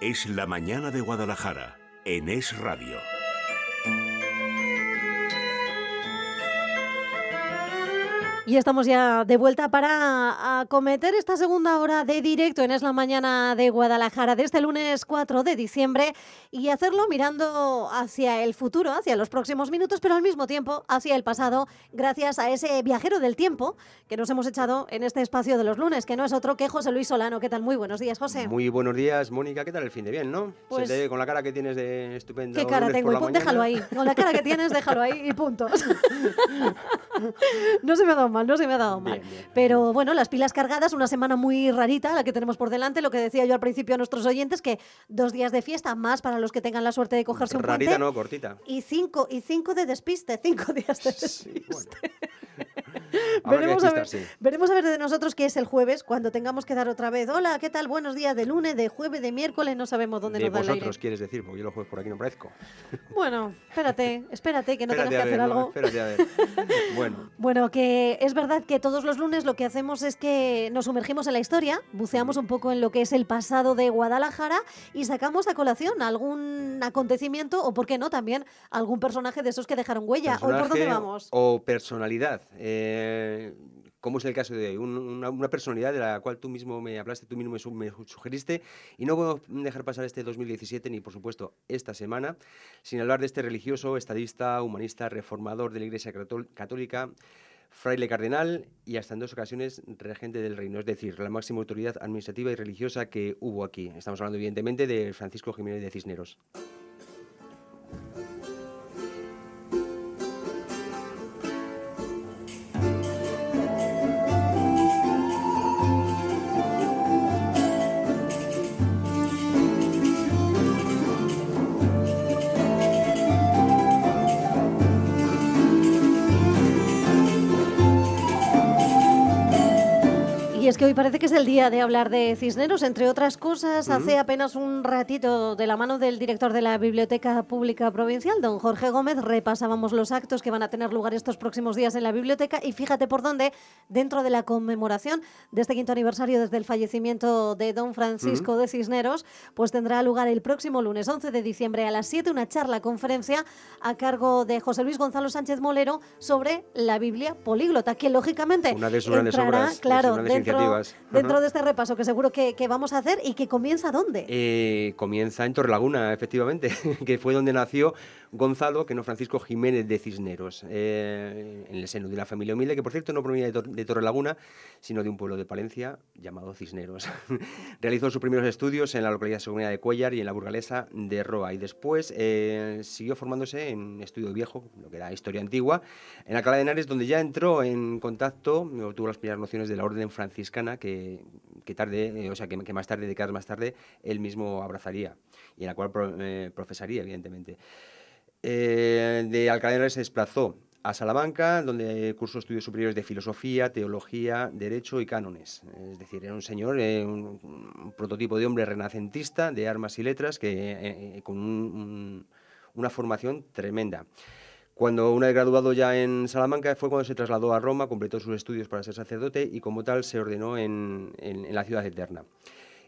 Es la mañana de Guadalajara, en Es Radio. Y estamos ya de vuelta para acometer esta segunda hora de directo en Es la Mañana de Guadalajara de este lunes 4 de diciembre y hacerlo mirando hacia el futuro, hacia los próximos minutos, pero al mismo tiempo hacia el pasado, gracias a ese viajero del tiempo que nos hemos echado en este espacio de los lunes, que no es otro que José Luis Solano. ¿Qué tal? Muy buenos días, José. Muy buenos días, Mónica. ¿Qué tal el fin de bien, no? Pues, se te ve con la cara que tienes de estupenda. ¿Qué cara lunes tengo? por la mañana. Déjalo ahí. Con la cara que tienes, déjalo ahí y punto. No se me ha dado mal, no se me ha dado mal. Bien. Pero bueno, las pilas cargadas, una semana muy rarita la que tenemos por delante. Lo que decía yo al principio a nuestros oyentes, que 2 días de fiesta más para los que tengan la suerte de cogerse un puente. Rarita no, cortita. Y cinco de despiste, 5 días de despiste. Sí, bueno. Veremos a ver de nosotros qué es el jueves, cuando tengamos que dar otra vez. Hola, ¿qué tal? Buenos días, de lunes, de jueves, de miércoles, no sabemos dónde nos da el aire. De vosotros quieres decir, porque yo los jueves por aquí no parezco. Bueno, espérate, que no tengas que hacer algo. No, espérate a ver. Bueno, que es verdad que todos los lunes lo que hacemos es que nos sumergimos en la historia, buceamos un poco en lo que es el pasado de Guadalajara y sacamos a colación algún acontecimiento o, por qué no, también algún personaje de esos que dejaron huella. ¿Hoy por dónde vamos? O personalidad. Como es el caso de hoy, una personalidad de la cual tú mismo me hablaste, tú mismo me sugeriste, y no puedo dejar pasar este 2017 ni, por supuesto, esta semana, sin hablar de este religioso, estadista, humanista, reformador de la Iglesia Católica, fraile cardenal y hasta en 2 ocasiones regente del reino, es decir, la máxima autoridad administrativa y religiosa que hubo aquí. Estamos hablando, evidentemente, de Francisco Jiménez de Cisneros. Es que hoy parece que es el día de hablar de Cisneros, entre otras cosas. Hace apenas un ratito, de la mano del director de la Biblioteca Pública Provincial, don Jorge Gómez, repasábamos los actos que van a tener lugar estos próximos días en la biblioteca y fíjate por dónde, dentro de la conmemoración de este 5º aniversario desde el fallecimiento de don Francisco de Cisneros, pues tendrá lugar el próximo lunes 11 de diciembre a las 7 una conferencia a cargo de José Luis Gonzalo Sánchez Molero sobre la Biblia políglota, que lógicamente una de sus grandes obras, claro, dentro de este repaso que seguro que vamos a hacer. ¿Y que comienza dónde? Comienza en Torrelaguna, efectivamente, que fue donde nació Gonzalo, que no Francisco Jiménez de Cisneros, en el seno de una familia humilde que, por cierto, no provenía de Torrelaguna, sino de un pueblo de Palencia llamado Cisneros. Realizó sus primeros estudios en la localidad segunda de Cuéllar y en la burgalesa de Roa, y después siguió formándose en estudio viejo, lo que era historia antigua, en Alcalá de Henares, donde ya entró en contacto, obtuvo las primeras nociones de la orden franciscana que más tarde, décadas más tarde, él mismo abrazaría y en la cual profesaría, evidentemente. De Alcalá de Henares se desplazó a Salamanca, donde cursó estudios superiores de filosofía, teología, derecho y cánones. Es decir, era un señor, un prototipo de hombre renacentista de armas y letras con una formación tremenda. Cuando una vez graduado ya en Salamanca fue cuando se trasladó a Roma, completó sus estudios para ser sacerdote y como tal se ordenó en la ciudad eterna.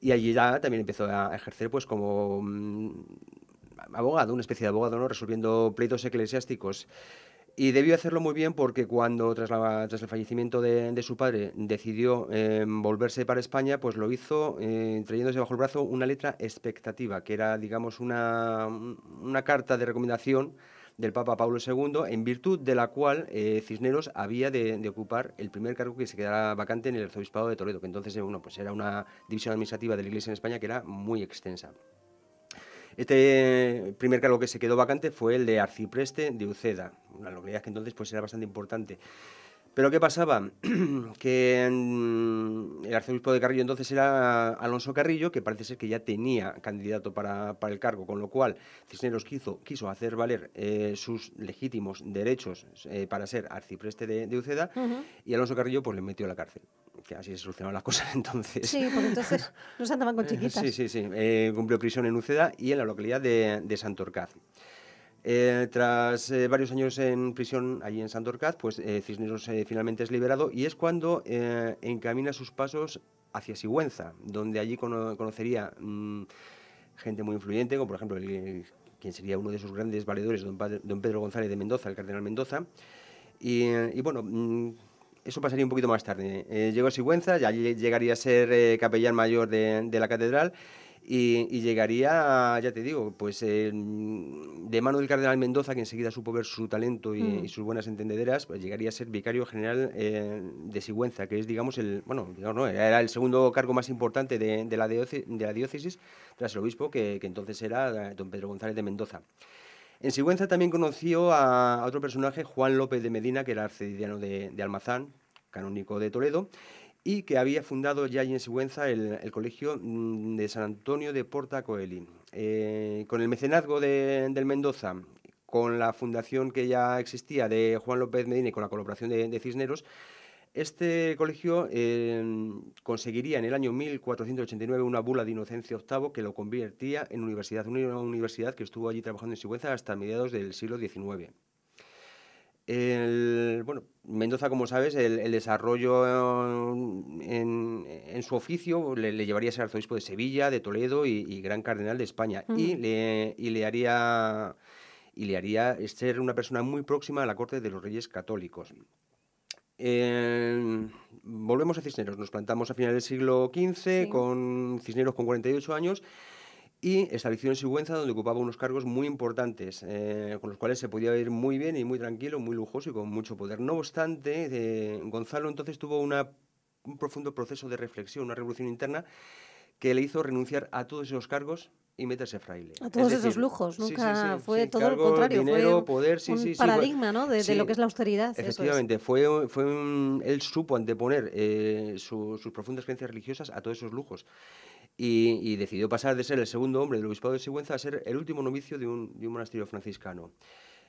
Y allí ya también empezó a ejercer pues como abogado, una especie de abogado, ¿no? Resolviendo pleitos eclesiásticos. Y debió hacerlo muy bien porque cuando, tras el fallecimiento de su padre, decidió volverse para España, pues lo hizo trayéndose bajo el brazo una letra expectativa, que era, digamos, una carta de recomendación del Papa Pablo II, en virtud de la cual Cisneros había de ocupar el primer cargo que se quedara vacante en el arzobispado de Toledo, que entonces pues era una división administrativa de la Iglesia en España que era muy extensa. Este primer cargo que se quedó vacante fue el de arcipreste de Uceda, una localidad que entonces pues era bastante importante. Pero ¿qué pasaba? Que el arzobispo de Carrillo entonces era Alonso Carrillo, que parece ser que ya tenía candidato para el cargo, con lo cual Cisneros quiso hacer valer sus legítimos derechos para ser arcipreste de Uceda, y Alonso Carrillo pues le metió a la cárcel. Que así se solucionaban las cosas entonces. Sí, porque entonces no se andaban con chiquitas. Sí. Cumplió prisión en Uceda y en la localidad de Santorcaz. Tras varios años en prisión allí en Santorcaz, pues Cisneros finalmente es liberado y es cuando encamina sus pasos hacia Sigüenza, donde allí conocería gente muy influyente, como por ejemplo quien sería uno de sus grandes valedores, don Pedro González de Mendoza, el cardenal Mendoza. Y bueno, eso pasaría un poquito más tarde. Llegó a Sigüenza, ya llegaría a ser capellán mayor de la catedral. Y llegaría, ya te digo, pues de mano del cardenal Mendoza, que enseguida supo ver su talento y sus buenas entendederas, pues llegaría a ser vicario general de Sigüenza, que es, digamos, era el segundo cargo más importante de la diócesis, tras el obispo, que entonces era don Pedro González de Mendoza. En Sigüenza también conoció a otro personaje, Juan López de Medina, que era arcediano de Almazán, canónigo de Toledo, y que había fundado ya allí en Sigüenza el colegio de San Antonio de Porta Coeli. Con el mecenazgo del Mendoza, con la fundación que ya existía de Juan López Medina y con la colaboración de Cisneros, este colegio conseguiría en el año 1489 una bula de Inocencio VIII que lo convertía en universidad, una universidad que estuvo allí trabajando en Sigüenza hasta mediados del siglo XIX. Bueno, Mendoza, como sabes, el desarrollo en su oficio le llevaría a ser arzobispo de Sevilla, de Toledo y gran cardenal de España. Y le haría ser una persona muy próxima a la corte de los reyes católicos. Volvemos a Cisneros, nos plantamos a finales del siglo XV, con Cisneros con 48 años, y estableció en Sigüenza, donde ocupaba unos cargos muy importantes, con los cuales se podía ir muy bien y muy tranquilo, muy lujoso y con mucho poder. No obstante, Gonzalo entonces tuvo un profundo proceso de reflexión, una revolución interna, que le hizo renunciar a todos esos cargos y meterse fraile. A todos esos lujos, nunca fue todo lo contrario, dinero, fue poder, un paradigma, ¿no? de lo que es la austeridad. Efectivamente, él supo anteponer sus profundas creencias religiosas a todos esos lujos y decidió pasar de ser el segundo hombre del obispado de Sigüenza a ser el último novicio de un monasterio franciscano.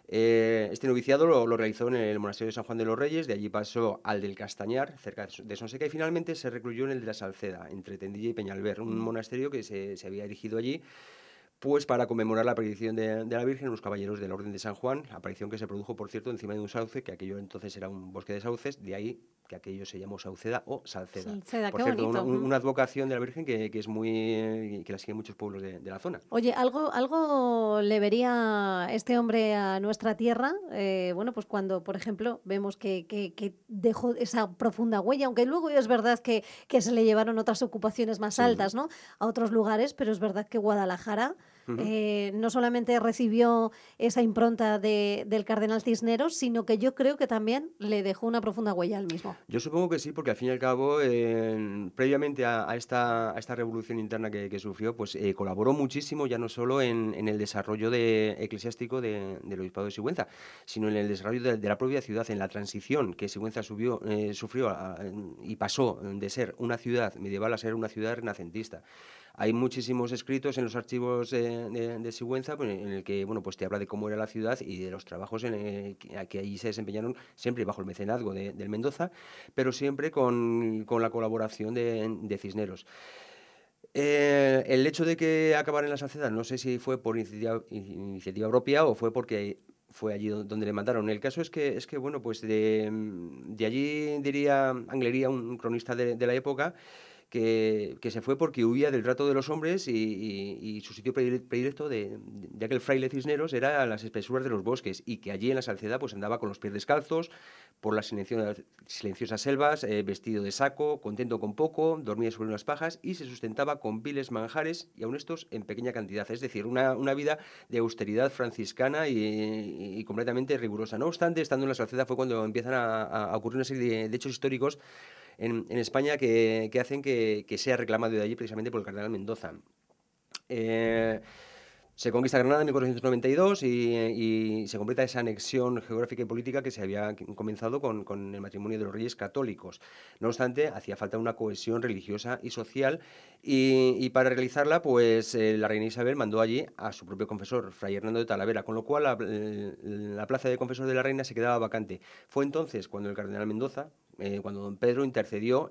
Este noviciado lo realizó en el monasterio de San Juan de los Reyes, de allí pasó al del Castañar, cerca de Sonseca, y finalmente se recluyó en el de la Salceda, entre Tendilla y Peñalver, un monasterio que se había erigido allí pues para conmemorar la aparición de la Virgen, unos caballeros de la Orden de San Juan, aparición que se produjo, por cierto, encima de un sauce, que aquello entonces era un bosque de sauces, de ahí que aquello se llamó Sauceda o Salceda. Por cierto, una advocación de la Virgen que es que la siguen muchos pueblos de la zona. Oye, algo le vería este hombre a nuestra tierra, bueno, pues cuando, por ejemplo, vemos que dejó esa profunda huella, aunque luego es verdad que se le llevaron otras ocupaciones más altas, ¿no? A otros lugares, pero es verdad que Guadalajara no solamente recibió esa impronta del cardenal Cisneros, sino que yo creo que también le dejó una profunda huella al mismo. Yo supongo que sí, porque al fin y al cabo, previamente a esta revolución interna que sufrió, pues colaboró muchísimo, ya no solo en el desarrollo eclesiástico del obispado de Sigüenza, sino en el desarrollo de la propia ciudad, en la transición que Sigüenza sufrió y pasó de ser una ciudad medieval a ser una ciudad renacentista. Hay muchísimos escritos en los archivos de Sigüenza pues, en el que pues te habla de cómo era la ciudad y de los trabajos que allí se desempeñaron, siempre bajo el mecenazgo del Mendoza, pero siempre con la colaboración de Cisneros. El hecho de que acabara en la Salceda, no sé si fue por iniciativa propia o fue porque fue allí donde le mandaron. El caso es que bueno, pues de allí diría Anglería, un cronista de la época, que se fue porque huía del trato de los hombres y su sitio predilecto de aquel fraile Cisneros era las espesuras de los bosques y que allí en la Salceda pues andaba con los pies descalzos por las silenciosas selvas, vestido de saco, contento con poco, dormía sobre unas pajas y se sustentaba con viles manjares y aun estos en pequeña cantidad. Es decir, una vida de austeridad franciscana y completamente rigurosa. No obstante, estando en la Salceda fue cuando empiezan a ocurrir una serie de hechos históricos en España que hacen que sea reclamado de allí precisamente por el cardenal Mendoza. Se conquista Granada en 1492 y se completa esa anexión geográfica y política que se había comenzado con el matrimonio de los reyes católicos. No obstante, hacía falta una cohesión religiosa y social y para realizarla, pues la reina Isabel mandó allí a su propio confesor, Fray Hernando de Talavera, con lo cual la plaza de confesor de la reina se quedaba vacante. Fue entonces cuando el cardenal Mendoza, cuando don Pedro intercedió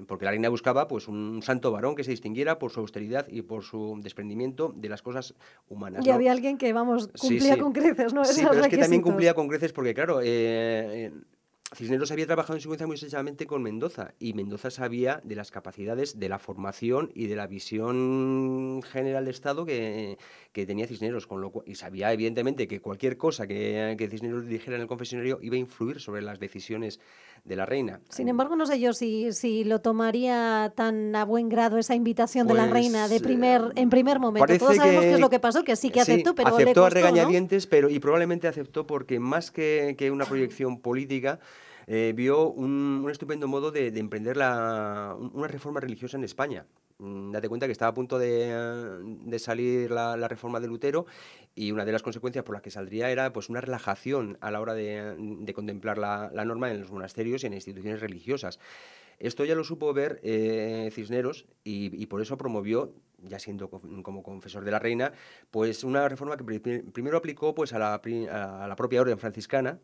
porque la reina buscaba pues un santo varón que se distinguiera por su austeridad y por su desprendimiento de las cosas humanas. Y había alguien que, cumplía con creces, ¿no? Sí, pero es que también cumplía con creces porque, claro, Cisneros había trabajado en secuencia muy estrechamente con Mendoza, y Mendoza sabía de las capacidades, de la formación y de la visión general de Estado que tenía Cisneros, y sabía evidentemente que cualquier cosa que Cisneros dijera en el confesionario iba a influir sobre las decisiones de la reina. Sin embargo, no sé yo si lo tomaría tan a buen grado esa invitación de la reina en primer momento. Parece Todos sabemos qué es lo que pasó, que sí que aceptó, pero le aceptó costó, a regañadientes, ¿no? y probablemente aceptó porque más que una proyección política, vio un estupendo modo de emprender una reforma religiosa en España. Date cuenta que estaba a punto de salir la reforma de Lutero, y una de las consecuencias por las que saldría era pues una relajación a la hora de contemplar la norma en los monasterios y en instituciones religiosas. Esto ya lo supo ver Cisneros, y por eso promovió, ya siendo como confesor de la reina, pues una reforma que primero aplicó pues a la propia orden franciscana,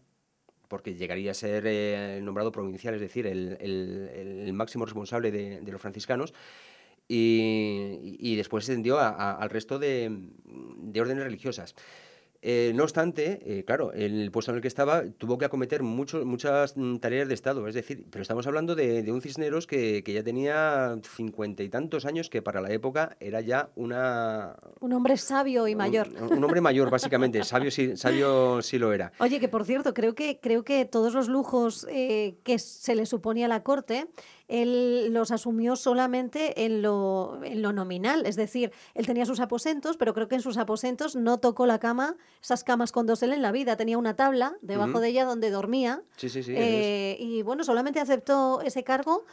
porque llegaría a ser nombrado provincial, es decir, el máximo responsable de los franciscanos, y después se extendió al resto de órdenes religiosas. No obstante, claro, el puesto en el que estaba tuvo que acometer muchas tareas de Estado, es decir, pero estamos hablando de un Cisneros que ya tenía 50 y tantos años, que para la época era ya un hombre sabio y mayor. Un hombre mayor, básicamente, sabio sí lo era. Oye, que por cierto, creo que todos los lujos que se le suponía a la corte, él los asumió solamente en lo nominal. Es decir, él tenía sus aposentos, pero creo que en sus aposentos no tocó la cama, esas camas con dosel en la vida. Tenía una tabla debajo de ella donde dormía. Sí. Y bueno, solamente aceptó ese cargo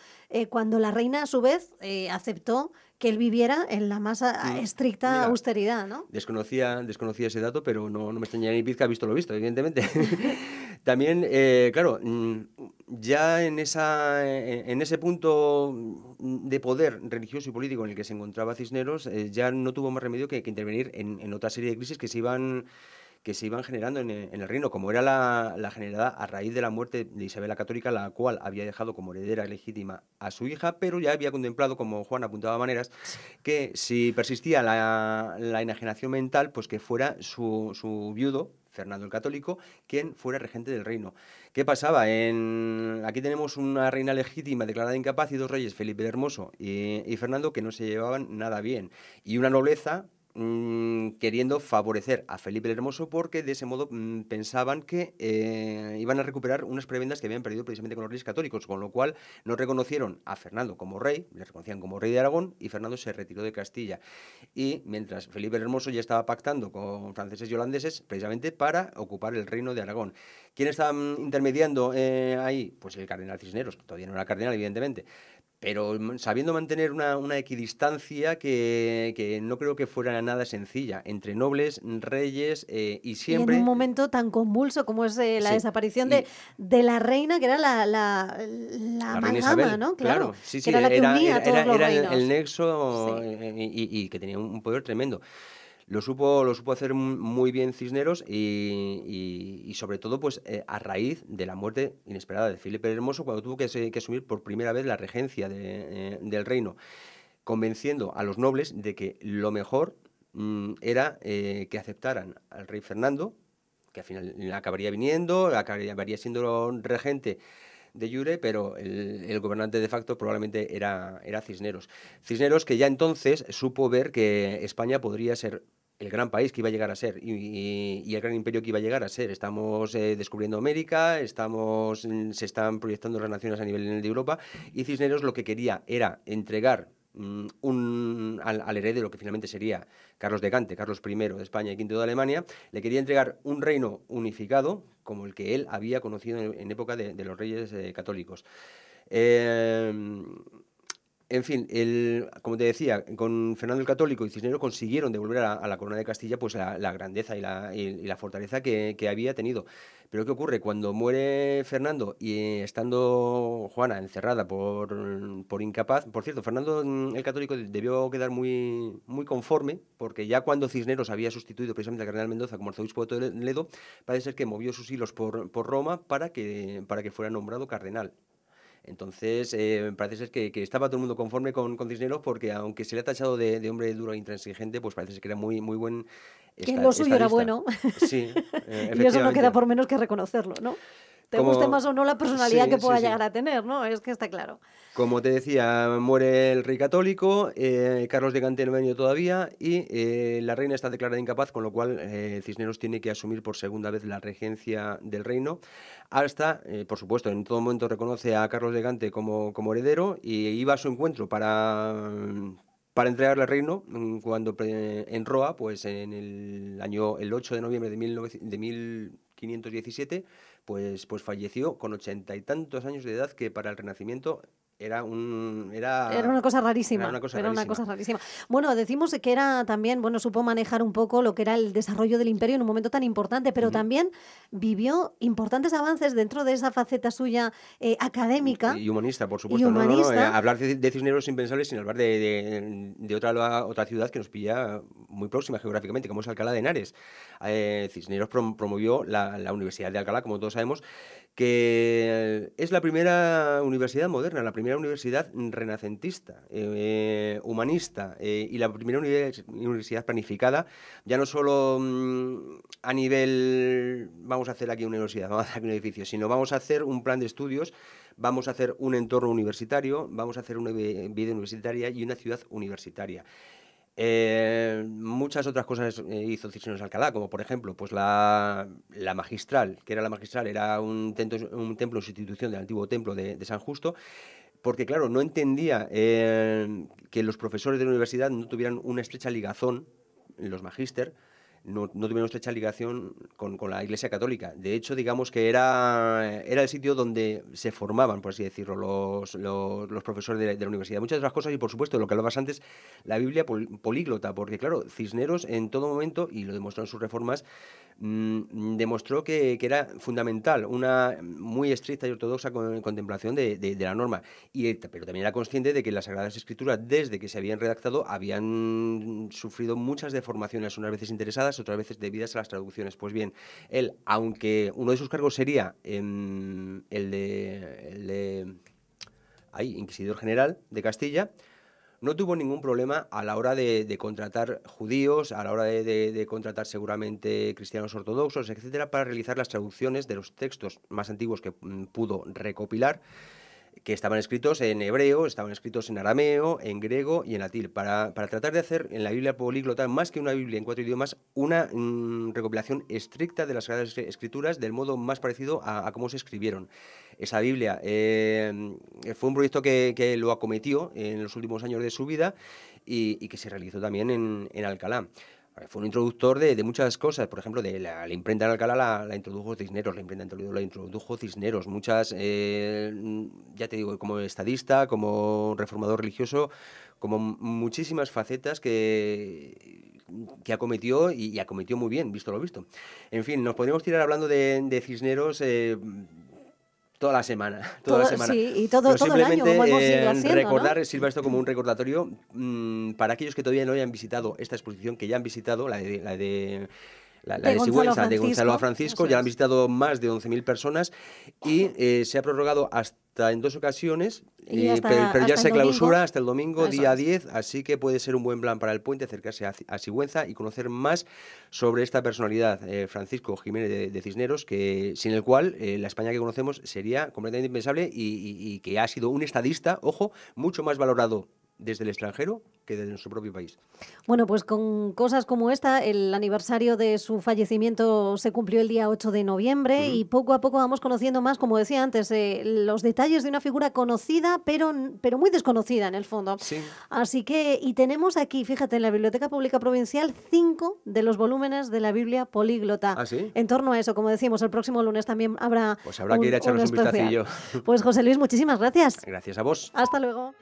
cuando la reina, a su vez, aceptó que él viviera en la más estricta austeridad, ¿no? Desconocía ese dato, pero no me extrañaría ni pizca visto lo visto, evidentemente. También, claro, ya en ese punto de poder religioso y político en el que se encontraba Cisneros, ya no tuvo más remedio que intervenir en otra serie de crisis que se iban generando en el reino, como era la generada a raíz de la muerte de Isabel la Católica, la cual había dejado como heredera legítima a su hija, pero ya había contemplado, como Juan apuntaba maneras, que si persistía la enajenación mental, pues que fuera su viudo, Fernando el Católico, quien fuera regente del reino. ¿Qué pasaba? Aquí tenemos una reina legítima declarada incapaz y dos reyes, Felipe el Hermoso y Fernando, que no se llevaban nada bien, y una nobleza queriendo favorecer a Felipe el Hermoso, porque de ese modo pensaban que iban a recuperar unas prebendas que habían perdido precisamente con los reyes católicos, con lo cual no reconocieron a Fernando como rey, le reconocían como rey de Aragón, y Fernando se retiró de Castilla. Y mientras Felipe el Hermoso ya estaba pactando con franceses y holandeses precisamente para ocupar el reino de Aragón. ¿Quién estaba intermediando ahí? Pues el cardenal Cisneros, que todavía no era cardenal, evidentemente, pero sabiendo mantener una equidistancia que no creo que fuera nada sencilla entre nobles, reyes y siempre... Y en un momento tan convulso como es la desaparición de la reina, que era la reina Isabel, ¿no? Claro, que era la que unía a todos los reinos. El nexo y que tenía un poder tremendo. Lo supo hacer muy bien Cisneros, y sobre todo pues a raíz de la muerte inesperada de Felipe el Hermoso, cuando tuvo que asumir por primera vez la regencia del reino, convenciendo a los nobles de que lo mejor era que aceptaran al rey Fernando, que al final acabaría acabaría siendo regente de jure, pero el gobernante de facto probablemente era Cisneros. Cisneros, que ya entonces supo ver que España podría ser el gran país que iba a llegar a ser y el gran imperio que iba a llegar a ser. Estamos descubriendo América, se están proyectando las naciones a nivel de Europa, y Cisneros lo que quería era entregar al heredero, que finalmente sería Carlos de Gante, Carlos I de España y V de Alemania, le quería entregar un reino unificado como el que él había conocido en época de los reyes católicos. En fin, como te decía, con Fernando el Católico y Cisneros consiguieron devolver a la corona de Castilla pues la grandeza y la fortaleza que había tenido. Pero ¿qué ocurre? Cuando muere Fernando y estando Juana encerrada por incapaz... Por cierto, Fernando el Católico debió quedar muy, muy conforme, porque ya cuando Cisneros había sustituido precisamente al cardenal Mendoza como arzobispo de Toledo, parece ser que movió sus hilos por Roma para que fuera nombrado cardenal. Entonces, parece ser que estaba todo el mundo conforme con Cisneros, porque aunque se le ha tachado de hombre duro e intransigente, pues parece ser que era muy, muy buen que lo suyo era bueno. Sí, y eso no queda por menos que reconocerlo, ¿no? Te guste más o no la personalidad que pueda sí. llegar a tener, ¿no? Es que está claro. Como te decía, muere el rey católico, Carlos de Gante no ha venido todavía y la reina está declarada incapaz, con lo cual Cisneros tiene que asumir por segunda vez la regencia del reino. Hasta, por supuesto, en todo momento reconoce a Carlos de Gante como heredero y iba a su encuentro para entregarle el reino cuando en Roa, pues en el 8 de noviembre de 1517, pues falleció con 80 y tantos años de edad, que para el Renacimiento era una cosa rarísima. Una cosa rarísima. Bueno, decimos que era también, supo manejar un poco lo que era el desarrollo del imperio en un momento tan importante, pero también vivió importantes avances dentro de esa faceta suya académica. Y humanista, por supuesto. No, hablar de Cisneros es impensable sin hablar de otra ciudad que nos pilla muy próxima geográficamente, como es Alcalá de Henares. Cisneros promovió la Universidad de Alcalá, como todos sabemos, que es la primera universidad moderna, la primera universidad renacentista, humanista, y la primera universidad planificada, ya no solo a nivel, vamos a hacer aquí una universidad, vamos a hacer aquí un edificio, sino vamos a hacer un plan de estudios, vamos a hacer un entorno universitario, vamos a hacer una vida universitaria y una ciudad universitaria. Muchas otras cosas hizo Cisneros Alcalá, como por ejemplo pues la magistral, que era la magistral, era un templo sustitución del antiguo templo de San Justo, porque claro, no entendía que los profesores de la universidad no tuvieran una estrecha ligazón, los magíster, no tuvieron una estrecha ligación con la Iglesia Católica. De hecho, digamos que era el sitio donde se formaban, por así decirlo, los profesores de la universidad. Muchas otras cosas y, por supuesto, lo que hablabas antes, la Biblia políglota, porque, claro, Cisneros en todo momento, y lo demostró en sus reformas, demostró que era fundamental una muy estricta y ortodoxa contemplación de la norma, pero también era consciente de que las Sagradas Escrituras, desde que se habían redactado, habían sufrido muchas deformaciones, unas veces interesadas, otras veces debidas a las traducciones. Pues bien, él, aunque uno de sus cargos sería el de Inquisidor General de Castilla, no tuvo ningún problema a la hora de contratar judíos, a la hora de contratar seguramente cristianos ortodoxos, etcétera, para realizar las traducciones de los textos más antiguos que pudo recopilar, que estaban escritos en hebreo, estaban escritos en arameo, en griego y en latín, para tratar de hacer en la Biblia políglota, más que una Biblia en 4 idiomas, una recopilación estricta de las Sagradas Escrituras del modo más parecido a cómo se escribieron. Esa Biblia fue un proyecto que lo acometió en los últimos años de su vida y que se realizó también en Alcalá. Fue un introductor de muchas cosas, por ejemplo, de la imprenta en Alcalá la introdujo Cisneros, la imprenta en Toledo la introdujo Cisneros, muchas, ya te digo, como estadista, como reformador religioso, como muchísimas facetas que acometió y acometió muy bien, visto lo visto. En fin, nos podríamos tirar hablando de Cisneros toda la semana. Sí, y todo el año, como hemos ido haciendo, recordar, ¿no? sirva esto como un recordatorio para aquellos que todavía no hayan visitado esta exposición, que ya han visitado la de Sigüenza, de Gonzalo Francisco, ya la han visitado más de 11.000 personas y se ha prorrogado hasta en 2 ocasiones, pero ya se clausura hasta el domingo, día 10, así que puede ser un buen plan para el puente acercarse a Sigüenza y conocer más sobre esta personalidad, Francisco Jiménez de Cisneros, que sin el cual la España que conocemos sería completamente impensable y que ha sido un estadista, ojo, mucho más valorado desde el extranjero que desde nuestro propio país. Bueno, pues con cosas como esta, el aniversario de su fallecimiento se cumplió el día 8 de noviembre y poco a poco vamos conociendo más, como decía antes, los detalles de una figura conocida, pero muy desconocida en el fondo. Sí. Así que, y tenemos aquí, fíjate, en la Biblioteca Pública Provincial 5 de los volúmenes de la Biblia políglota. ¿Ah, sí? En torno a eso, como decimos, el próximo lunes también habrá que ir a echarnos un vistacillo. Pues José Luis, muchísimas gracias. Gracias a vos. Hasta luego.